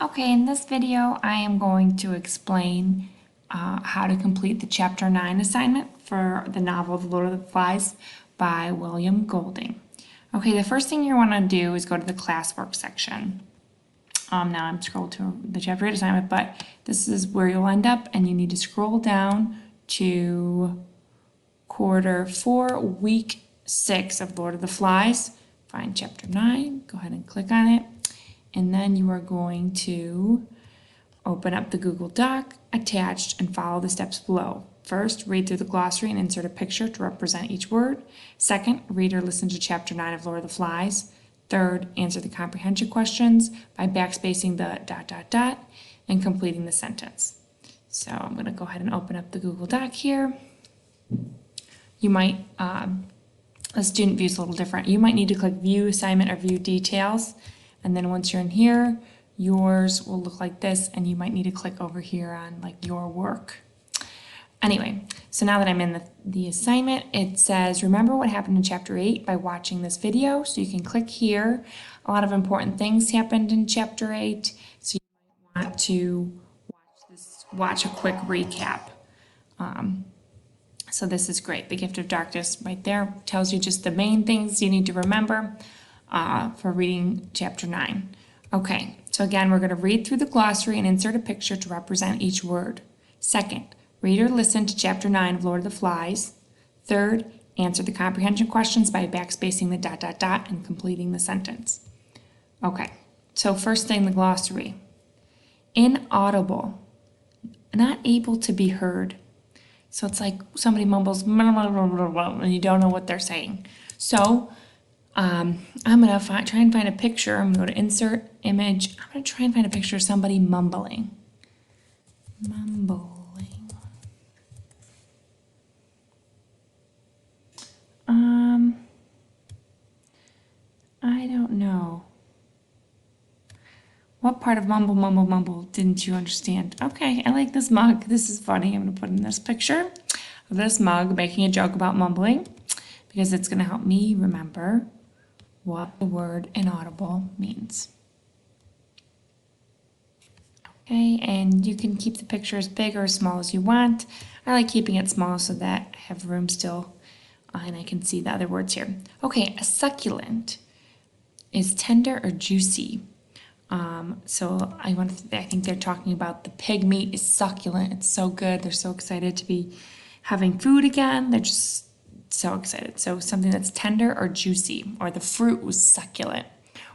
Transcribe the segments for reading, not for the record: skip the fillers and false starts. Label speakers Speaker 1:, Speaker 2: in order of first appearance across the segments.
Speaker 1: Okay, in this video, I am going to explain how to complete the Chapter 9 assignment for the novel The Lord of the Flies by William Golding. Okay, the first thing you want to do is go to the classwork section. Now I'm scrolled to the Chapter 8 assignment, but this is where you'll end up, and you need to scroll down to Quarter 4, Week 6 of Lord of the Flies. Find Chapter 9, go ahead and click on it. And then you are going to open up the Google Doc attached and follow the steps below. First, read through the glossary and insert a picture to represent each word. Second, read or listen to Chapter 9 of Lord of the Flies. Third, answer the comprehension questions by backspacing the ... and completing the sentence. So I'm going to go ahead and open up the Google Doc here. You might, a student view is a little different. You might need to click View Assignment or View Details. And then once you're in here, yours will look like this, and you might need to click over here on like your work. Anyway, so now that I'm in the assignment, it says, remember what happened in Chapter 8 by watching this video. So you can click here. A lot of important things happened in Chapter 8. So you might want to watch a quick recap. So this is great. The Gift of Darkness right there tells you just the main things you need to remember for reading Chapter 9. Okay, so again, we're going to read through the glossary and insert a picture to represent each word. Second, read or listen to Chapter 9 of Lord of the Flies. Third, answer the comprehension questions by backspacing the ... and completing the sentence. Okay, so first thing, the glossary. Inaudible, not able to be heard. So it's like somebody mumbles and you don't know what they're saying. So I'm going to try and find a picture. I'm going to go to Insert Image. I'm going to try and find a picture of somebody mumbling. I don't know. What part of mumble didn't you understand? Okay, I like this mug. This is funny. I'm going to put in this picture of this mug making a joke about mumbling because it's going to help me remember what the word inaudible means. Okay, and you can keep the picture as big or as small as you want. I like keeping it small so that I have room still and I can see the other words here. Okay, a succulent is tender or juicy. So I think they're talking about the pig meat is succulent. It's so good. They're so excited to be having food again. They're just so excited. So something that's tender or juicy, or the fruit was succulent.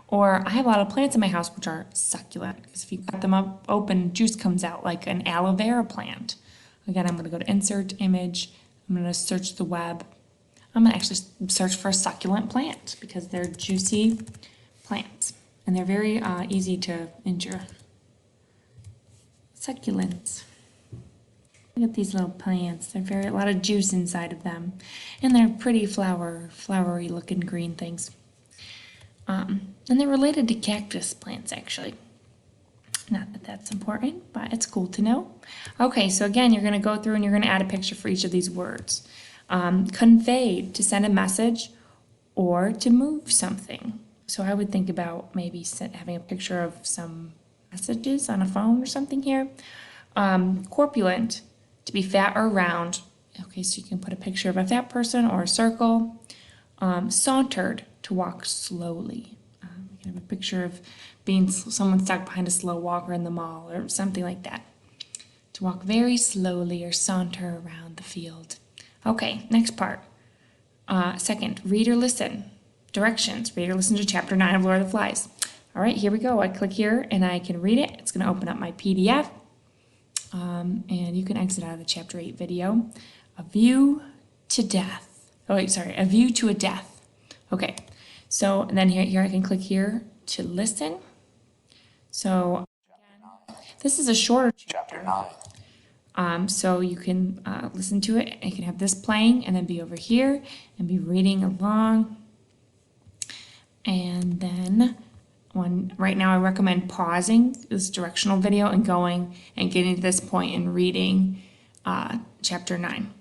Speaker 1: Or I have a lot of plants in my house which are succulent because if you cut them up open, juice comes out like an aloe vera plant. Again, I'm going to go to Insert Image. I'm going to search the web. I'm going to actually search for a succulent plant because they're juicy plants. And they're very easy to injure. Succulents. Look at these little plants. They're a lot of juice inside of them. And they're pretty flowery looking green things. And they're related to cactus plants, actually. Not that that's important, but it's cool to know. Okay, so again, you're going to go through and you're going to add a picture for each of these words. Conveyed, to send a message or to move something. So I would think about maybe having a picture of some messages on a phone or something here. Corpulent, to be fat or round. Okay, so you can put a picture of a fat person or a circle. Sauntered, to walk slowly. You can have a picture of being someone stuck behind a slow walker in the mall or something like that. To walk very slowly or saunter around the field. Okay, next part. Second, read or listen. Directions, read or listen to Chapter 9 of Lord of the Flies. All right, here we go. I click here and I can read it. It's going to open up my PDF. And you can exit out of the Chapter 8 video. A view to death. Oh, wait, sorry. A view to a death. Okay, so then here I can click here to listen. So this is a shorter chapter. So you can listen to it. And you can have this playing and then be over here and be reading along. And then right now I recommend pausing this directional video and going and getting to this point and reading Chapter 9.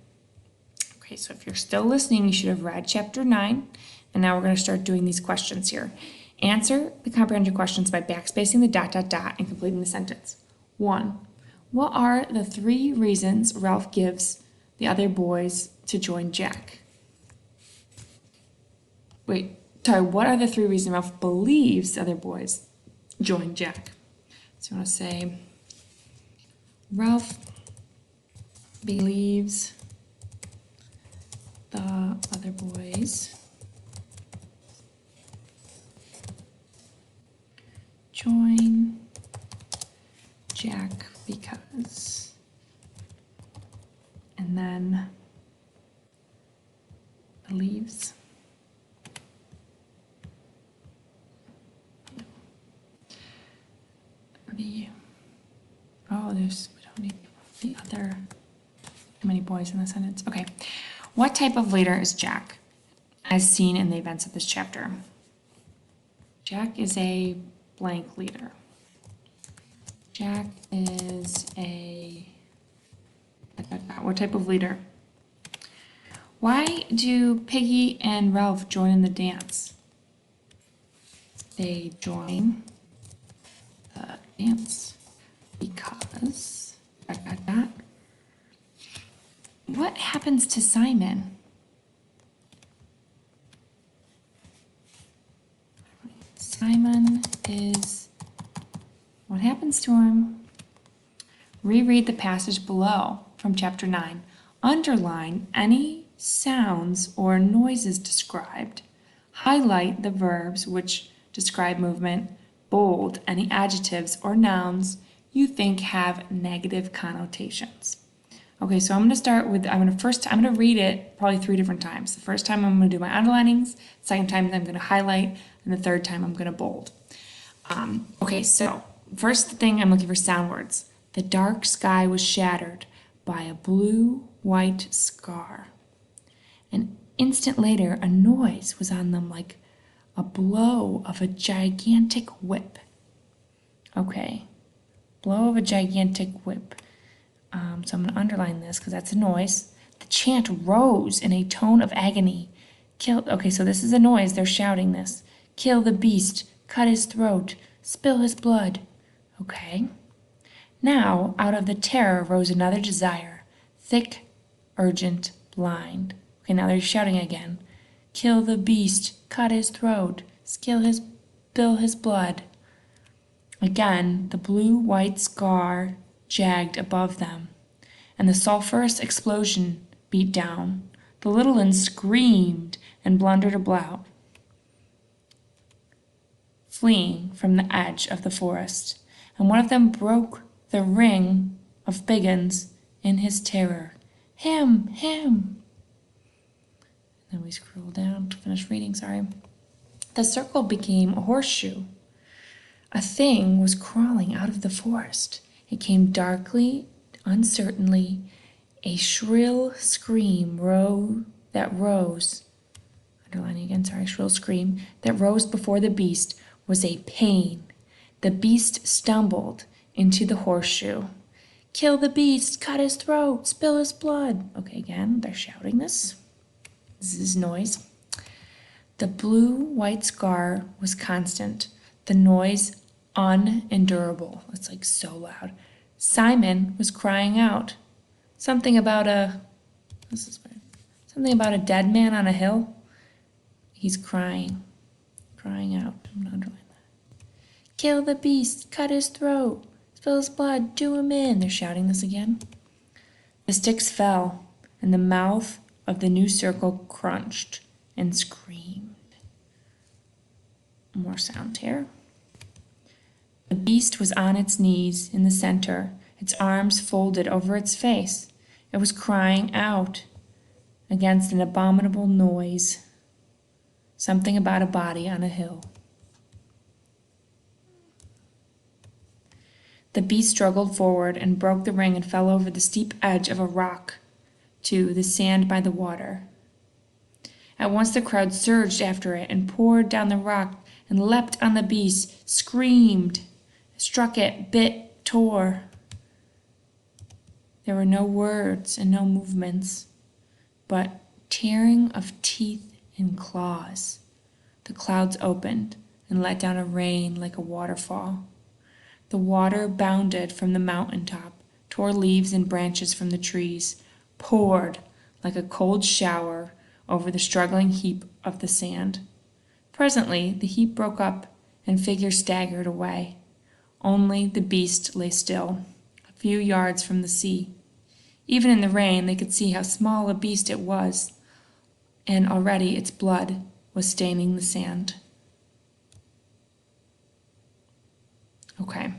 Speaker 1: Okay, so if you're still listening, you should have read Chapter 9. And now we're going to start doing these questions here. Answer the comprehension questions by backspacing the ... and completing the sentence. 1. What are the 3 reasons Ralph gives the other boys to join Jack? What are the 3 reasons Ralph believes the other boys join Jack? So I want to say Ralph believes the other boys join Jack because, and then believes we don't need the other, how many boys in the sentence? Okay. What type of leader is Jack, as seen in the events of this chapter? Jack is a blank leader. Jack is a... What type of leader? Why do Piggy and Ralph join in the dance? They join the dance because... What happens to Simon? Simon is... What happens to him? Reread the passage below from chapter 9. Underline any sounds or noises described. Highlight the verbs which describe movement. Bold any adjectives or nouns you think have negative connotations. Okay, so I'm going to start with, I'm going to read it probably 3 different times. The first time I'm going to do my underlinings, the second time I'm going to highlight, and the third time I'm going to bold. Okay, so first thing I'm looking for sound words. The dark sky was shattered by a blue-white scar. An instant later, a noise was on them like a blow of a gigantic whip. Okay, blow of a gigantic whip. So I'm going to underline this because that's a noise. The chant rose in a tone of agony. Okay, so this is a noise. They're shouting this. Kill the beast, cut his throat, spill his blood. Okay. Now, out of the terror rose another desire. Thick, urgent, blind. Okay, now they're shouting again. Kill the beast, cut his throat, spill his blood. Again, the blue-white scar jagged above them, and the sulphurous explosion beat down. The little ones screamed and blundered about, fleeing from the edge of the forest, and one of them broke the ring of Biggins in his terror. Him! Him! Then we scroll down to finish reading, sorry. The circle became a horseshoe. A thing was crawling out of the forest. It came darkly, uncertainly, a shrill scream shrill scream that rose before the beast was a pain. The beast stumbled into the horseshoe. Kill the beast, cut his throat, spill his blood. Okay, again, they're shouting this. This is noise. The blue-white scar was constant. The noise unendurable. It's like so loud. Simon was crying out. Something about a dead man on a hill. He's crying out. I'm gonna underline that. Kill the beast, cut his throat, spill his blood, do him in. They're shouting this again. The sticks fell, and the mouth of the new circle crunched and screamed. More sound here. The beast was on its knees in the center, its arms folded over its face. It was crying out against an abominable noise. Something about a body on a hill. The beast struggled forward and broke the ring and fell over the steep edge of a rock to the sand by the water. At once the crowd surged after it and poured down the rock and leapt on the beast, screamed, struck it, bit, tore. There were no words and no movements, but tearing of teeth and claws. The clouds opened, and let down a rain like a waterfall. The water bounded from the mountaintop, tore leaves and branches from the trees, poured like a cold shower over the struggling heap of the sand. Presently, the heap broke up and figures staggered away. Only the beast lay still, a few yards from the sea. Even in the rain, they could see how small a beast it was, and already its blood was staining the sand. Okay.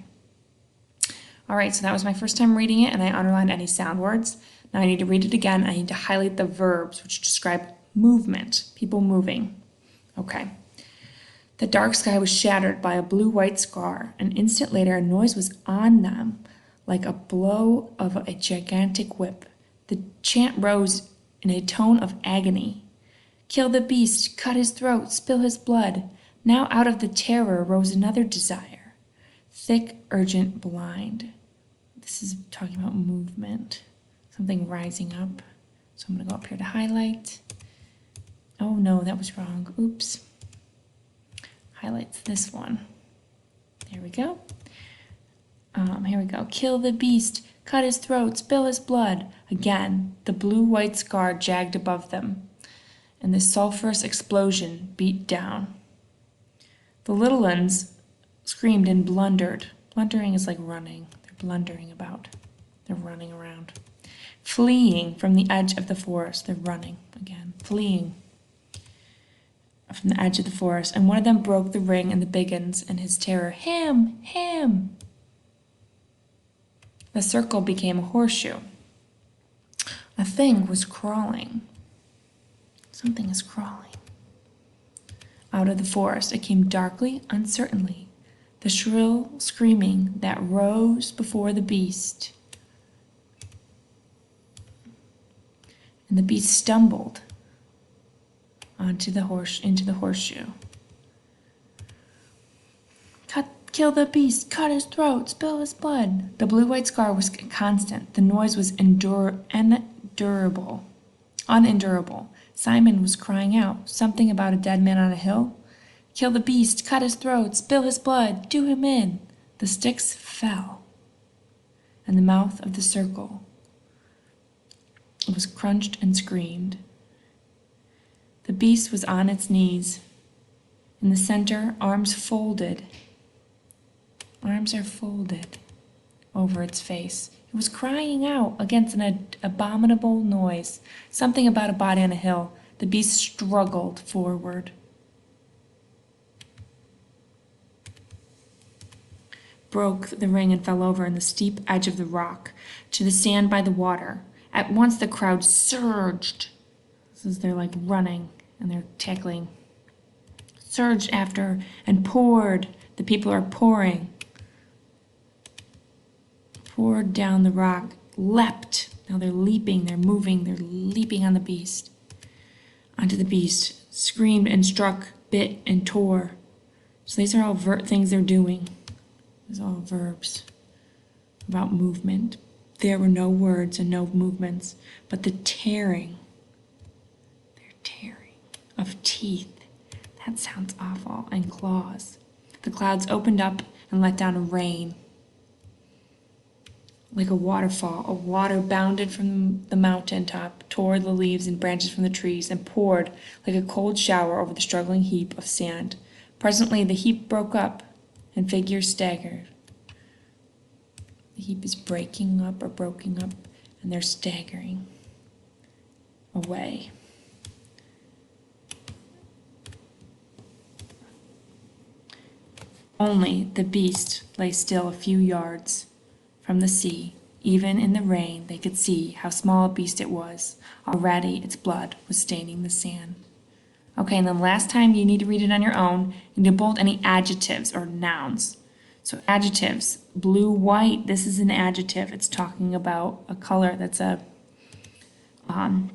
Speaker 1: All right, so that was my first time reading it, and I underlined any sound words. Now I need to read it again. I need to highlight the verbs, which describe movement, people moving. Okay. The dark sky was shattered by a blue-white scar. An instant later, a noise was on them, like a blow of a gigantic whip. The chant rose in a tone of agony. Kill the beast, cut his throat, spill his blood. Now out of the terror rose another desire. Thick, urgent, blind. This is talking about movement. Something rising up. So I'm going to go up here to highlight. Oh no, that was wrong. Oops. Highlights this one. There we go. Here we go. Kill the beast, cut his throat, spill his blood. Again, the blue-white scar jagged above them, and the sulphurous explosion beat down. The little ones screamed and blundered. Blundering is like running. They're blundering about. They're running around. Fleeing from the edge of the forest. They're running again. Fleeing from the edge of the forest. And one of them broke the ring and the biggins in his terror. Him! Him! The circle became a horseshoe. A thing was crawling. Something is crawling. Out of the forest, it came darkly, uncertainly. The shrill screaming that rose before the beast. And the beast stumbled into the horseshoe. Kill the beast, cut his throat, spill his blood. The blue-white scar was constant. The noise was unendurable. Simon was crying out, something about a dead man on a hill. Kill the beast, cut his throat, spill his blood, do him in. The sticks fell, and the mouth of the circle was crunched and screamed. The beast was on its knees. In the center, arms folded. Arms are folded over its face. It was crying out against an abominable noise, something about a body on a hill. The beast struggled forward. Broke the ring and fell over in the steep edge of the rock to the sand by the water. At once the crowd surged. This is they're like running and they're tackling. Surged after and poured. The people are pouring. Poured down the rock, leapt. Now they're leaping, they're moving, they're leaping on the beast. Onto the beast, screamed and struck, bit and tore. So these are all things they're doing. These are all verbs about movement. There were no words and no movements, but the tearing. They're tearing of teeth. That sounds awful. And claws. The clouds opened up and let down a rain. Like a waterfall, a water bounded from the mountaintop, tore the leaves and branches from the trees, and poured like a cold shower over the struggling heap of sand. Presently the heap broke up, and figures staggered. The heap is breaking up or broken up, and they're staggering away. Only the beast lay still a few yards from the sea. Even in the rain, they could see how small a beast it was. Already its blood was staining the sand. Okay, and then last time you need to read it on your own. You need to bold any adjectives or nouns. So adjectives, blue, white, this is an adjective. It's talking about a color that's that's an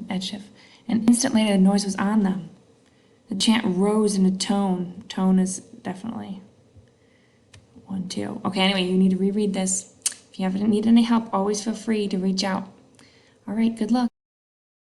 Speaker 1: adjective. And instantly the noise was on them. The chant rose in a tone. Tone is definitely 1, 2. Okay, anyway, you need to reread this. If you ever need any help, always feel free to reach out. All right, good luck.